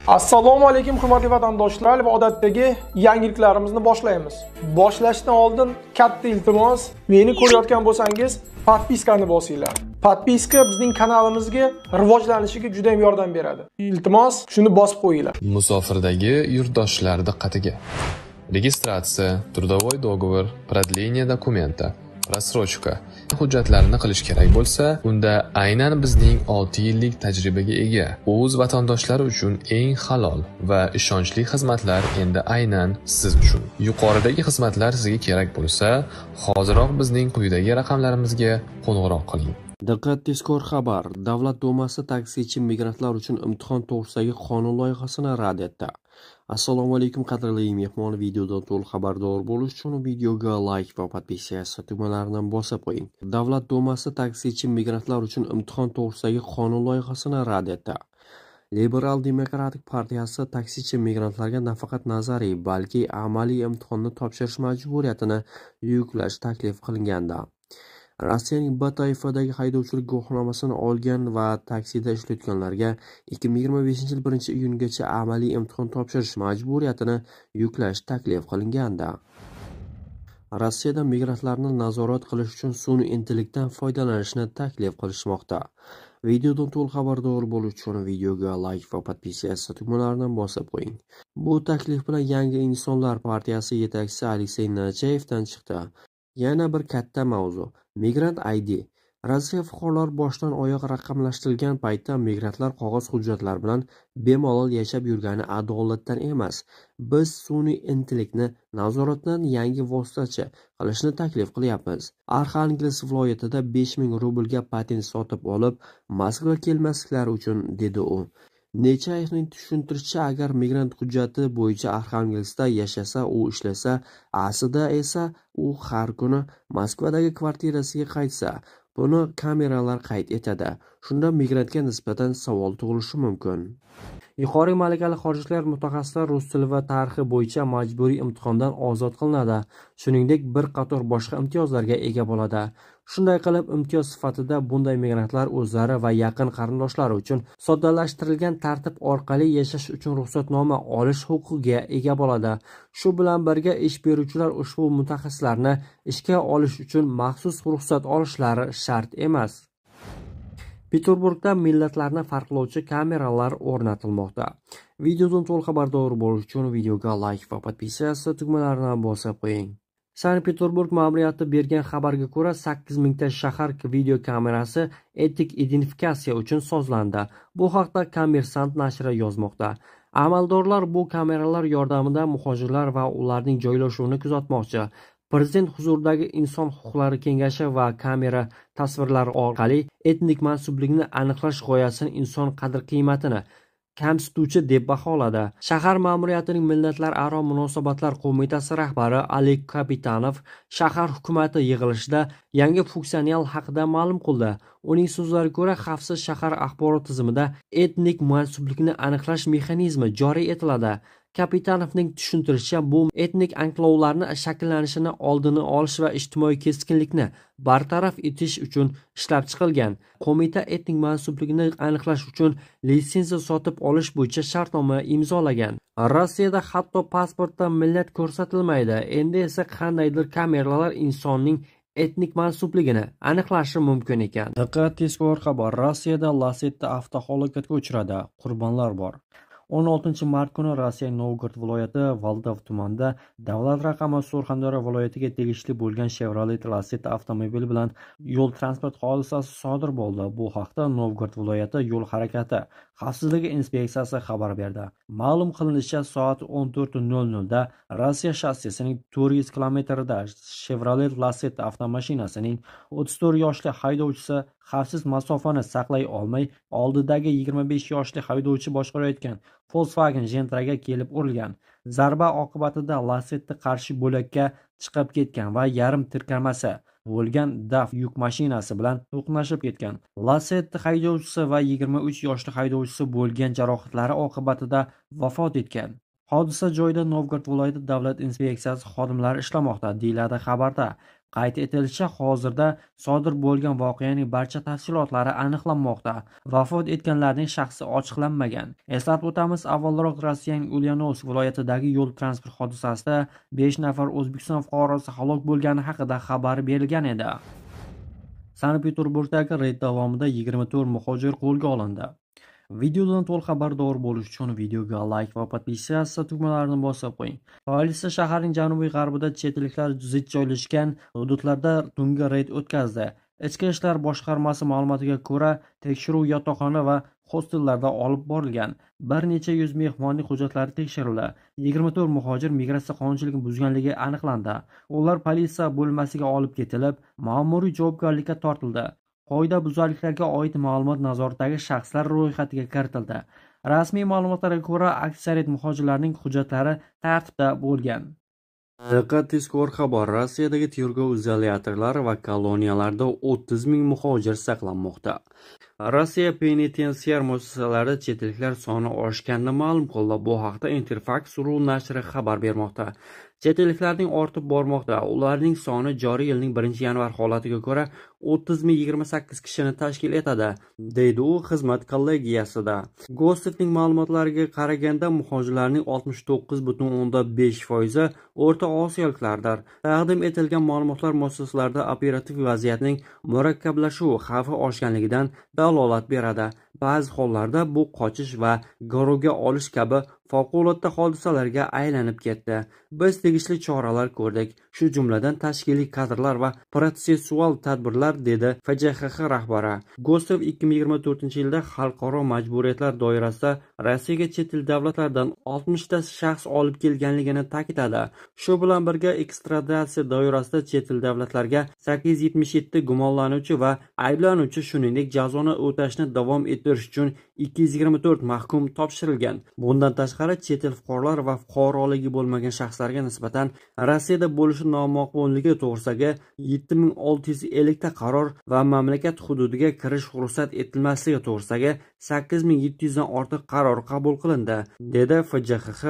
Assalomu alaykum hurmatli vatandoshlar va odatdagi yangiliklarimizni boshlaymiz. Boshlashdan oldin katta iltimos, meni ko'rayotgan bo'lsangiz, podpiskani bosinglar. Podpiska bizning kanalimizga rivojlanishiga juda ham yordam beradi. Iltimos, shuni bosib qo'yinglar. Musofirdagi yurtdoshlar diqqatiga. Registratsiya, трудовой договор, продление документа, рассрочка hujjatlarini qilish kerak bo'lsa, unda aynan bizning 6 yillik tajribaga ega o'z vatandoshlari uchun eng halol va ishonchli xizmatlar endi aynan siz uchun. Yuqoridagi xizmatlar sizga kerak bo'lsa, hoziroq bizning quyidagi raqamlarimizga qo'ng'iroq qiling. Diqqat, tezkor xabar. Davlat Dumasi taksichi migrantlar uchun imtihon to'g'risidagi qonun loyihasini rad etdi. Assalomu alaykum qadrli mehmon, videodan to'liq xabardor bo'lish uchun videoga like va podpisatsiya tugmalarini bosib qo'ying. Davlat Dumasi taksichi migrantlar uchun imtihon to'g'risidagi qonun loyihasini rad etdi. Liberal Demokratik partiyasi taksichi migrantlarga nafaqat nazariy, balki amaliy imtihonni topshirish majburiyatini yuklash taklif qilganda. Rossiyaning B toifadagi haydovchilik guvohnomasini olgan va taksida ishlayotganlarga 2025-yil 1-iyungacha amaliy imtihon topshirish majburiyatini yuklash taklif qilinganda. Rossiyada migrantlarni nazorat qilish uchun sun'iy intellektdan foydalanishni taklif qilishmoqda. Videodan to'liq xabardor bo'lish uchun videoga like va podpisatsiya tugmalarini bosib qo'ying. Bu taklif bilan Yangi insonlar partiyasi yetakchisi Aleksey Nachayevdan chiqdi. Yana bir katta mavzu — migrant ID. Rossiya fuqarolari boshdan oyoq raqamlashtirilgan paytda migrantlar qog'oz hujjatlar bilan bemalol yashab yurgani adolatdan emas. Biz sun'iy intellektni nazoratdan yangi vositachi qilishni taklif qilyapmiz. Arxangelsk viloyatida 5000 rublga patent sotib olib, Moskvaga kelmasliklari uchun, dedi u. Nechayevning tushuntirishicha, agar migrant hujjati bo'yicha Arxangelskda yashasa, u ishlasa, aslida esa u har kuni Moskvadagi kvartirasiga qaytsa, buni kameralar qayd etadi. Shunda migrantga nisbatan savol tug'ilishi mumkin. Yuqori malakali xorijlik mutaxassislar rus tili va tarixi bo'yicha majburiy imtihondan ozod qilinadi. Shuningdek, bir qator boshqa imtiyozlarga ega bo'ladi. Shunday qilib, imtiyoz sifatida bunday migrantlar o'zlari va yaqin qarindoshlari uchun soddalashtirilgan tartib orqali yashash uchun ruxsatnoma olish huquqiga ega bo'ladi. Shu bilan birga ish beruvchilar ushbu mutaxassislarni ishga olish uchun maxsus ruxsat olishlari shart emas. Peterburgda millatlarni farqlovchi kameralar o'rnatilmoqda. Videodan to'liq xabardor bo'lish uchun videoga like va podpisatsiya tugmalarini bosib qo'ying. Sankt-Peterburg ma'muriyati bergan xabarga ko'ra, 8000 ta shahar video kamerasi etik identifikatsiya uchun sozlandi. Bu haqda Kommersant nashri yozmoqda. Amaldorlar bu kameralar yordamida muhojirlar va ularning joylashuvini kuzatmoqchi. Prezident huzuridagi Inson huquqlari kengashi va kamera tasvirlari orqali etnik mansublikni aniqlash g'oyasini inson qadr-qiymatini kamsituvchi deb baholadi. Shahar ma'muriyatining millatlararo munosabatlar qo'mitasi rahbari Oleg Kapitanov shahar hukumati yig'ilishida yangi funksiyal haqida ma'lum qildi. Uning so'zlariga ko'ra, xavfsiz shahar axborot tizimida etnik mansublikni aniqlash mexanizmi joriy etiladi. Kapitanovning tushuntirishicha, bu etnik anklovlarni shakllanishini oldini olish va ijtimoiy keskinlikni bartaraf etish uchun ishlab chiqilgan. Qo'mita etnik mansublikni aniqlash uchun litsenziya sotib olish bo'yicha shartnoma imzolagan. Rossiyada hatto pasportda millat ko'rsatilmaydi. Endi esa qandaydir kameralar insonning etnik mansubligini aniqlashi mumkin ekan. Diqqat, tezkor xabar. Rossiyada Lacetti avtohalokatga uchradi. Qurbonlar bor. 16 mart kuni Rossiya Novgorod viloyati Valdov tumanida davlat raqami Surxondaryo viloyatiga tegishli bo'lgan Chevrolet Lacetti avtomobili bilan yo'l transport hodisasi sodir bo'ldi. Bu haqda Novgorod viloyati yo'l harakati xavfsizligi inspeksiyasi xabar berdi. Ma'lum qilinishicha, soat 14:00 da Rossiya shassisining 400 kilometrida Chevrolet Lacetti avtomashinasining 34 yoshli haydovchisi xavfsiz masofani saqlay olmay, oldidagi 25 yoshli haydovchi boshqarayotgan Volkswagen Gentra'ga kelib urilgan. Zarba oqibatida Lacetti qarshi bo'lakka chiqib ketgan va yarim tirkamasi bo'lgan DAF yuk mashinasi bilan to'qnashib ketgan. Lacetti haydovchisi va 23 yoshli haydovchisi bo'lgan jarohatlari oqibatida vafot etgan. Hodisa joyida Novgorod viloyati davlat inspeksiyasi xodimlari ishlamoqda, deyiladi xabarda. Qayd etilishicha, hozirda sodir bo'lgan voqeaning barcha tafsilotlari aniqlanmoqda. Vafot etganlarning shaxsi ochiqlanmagan. Eslatib o'tamiz, avvalroq Rossiyaning Ulyanovsk viloyatidagi yo'l transport hodisasida 5 nafar O'zbekiston fuqarosi halok bo'lgani haqida xabar berilgan edi. Sankt-Peterburgdagi reyd davomida 24 muhojir qo'lga olindi. Videodan to'liq xabardor bo'lish uchun videoga like va podpiskatsiya tugmalarini bosib qo'ying. Politsiya shaharning janubiy-g'arbida chet elliklar zich joylashgan hududlarda tungi reyd o'tkazdi. Ichki ishlar boshqarmasi ma'lumotiga ko'ra, tekshiruv yotoqxona va hostellarda olib borilgan. Bir necha yuz mehmonning hujjatlari tekshirildi. 24 muhojir migratsiya qonunchiligini buzganligi aniqlandi. Ular politsiya bo'lmasiga olib ketilib, ma'muriy javobgarlikka tortildi. Qoidabuzarliklarga oid ma'lumot nazoratdagi shaxslar ro'yxatiga kiritildi. Rasmiy ma'lumotlarga ko'ra, aksariyat muhojirlarning hujjatlari tartibda bo'lgan. Diqqat, tezkor xabar. Rossiyadagi tergov izolyatorlari va koloniyalarda 30 ming muhojir saqlanmoqda. Rossiya penitensiar muassasalarida chet elliklar soni oshganini ma'lum qildi. Bu haqda Interfax.ru nashri xabar bermoqda. Chet elliklarning ortib bormoqda. Ularning soni joriy yilning 1-yanvar holatiga ko'ra 30,028 kishini tashkil etadi, deydi u xizmat kollegiyasida. Gossetning ma'lumotlariga qaraganda, muhojirlarning 69,5% O'rta Osiyoliklardir. Taqdim etilgan ma'lumotlar muassasalarda operativ vaziyatning murakkablashuvi xavfi oshganligidan dalolat beradi. Ba'zi hollarda bu qochish va garovga olish kabi favqulodda hodisalarga aylanib ketdi. Biz tegishli choralar ko'rdik, shu jumladan tashkiliy kadrlar va protsessual tadbirlar, dedi FJXX rahbari. Gostev 2024-yilda xalqaro majburiyatlar doirasida Rossiyaga chet el davlatlardan 60 ta shaxs olib kelganligini ta'kidladi. Shu bilan birga ekstraditsiya doirasida chet el davlatlarga 877 gumonlanuvchi va ayblanuvchi, shuningdek jazoni o'tashni davom ettirish uchun 224 mahkum topshirilgan. Bundan tashqari, chet el fuqarolar va fuqaroligi bo'lmagan shaxslarga nisbatan Rossiyada bo'lishi nomaqbulligi to'g'risidagi 7650 ta qaror va mamlakat hududiga kirish ruxsat etilmasligi to'g'risidagi 8700 dan ortiq qaror qabul qilindi, dedi FJXX